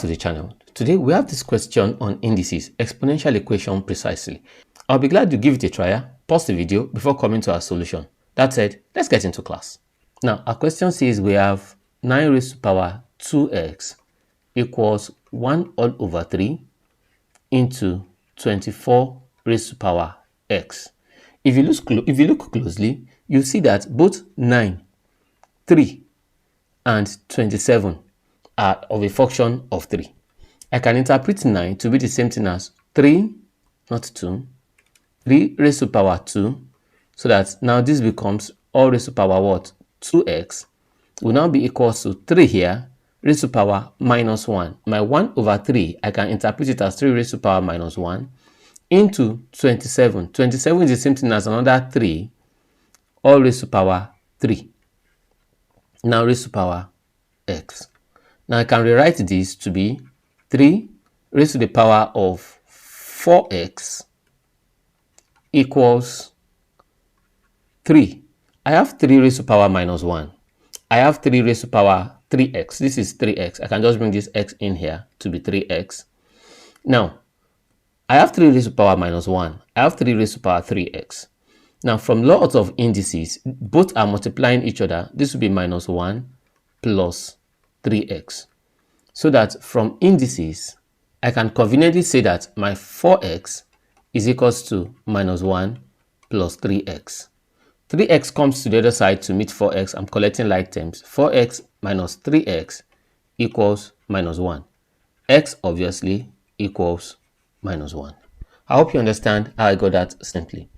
to the channel. Today we have this question on indices, exponential equation precisely. I'll be glad to give it a try. Pause the video before coming to our solution. That said, let's get into class. Now our question says we have 9 raised to power 2x equals 1 all over 3 into 24 raised to power x. If you look closely, you'll see that both 9, 3 and 27 are of a function of 3. I can interpret 9 to be the same thing as 3, not 2, 3 raised to power 2, so that now this becomes all raised to power what? 2x will now be equals to 3 here raised to power minus 1. My 1 over 3, I can interpret it as 3 raised to power minus 1 into 27. 27 is the same thing as another 3 all raised to power 3. Now raised to power x. Now I can rewrite this to be 3 raised to the power of 4x equals 3. I have 3 raised to power minus 1. I have 3 raised to power 3x. This is 3x. I can just bring this x in here to be 3x. Now, I have 3 raised to power minus 1. I have 3 raised to power 3x. Now, from laws of indices, both are multiplying each other. This will be minus 1 plus 3x. So that from indices, I can conveniently say that my 4x is equals to minus 1 plus 3x. 3x comes to the other side to meet 4x. I'm collecting like terms. 4x minus 3x equals minus 1. X obviously equals minus 1. I hope you understand how I got that simply.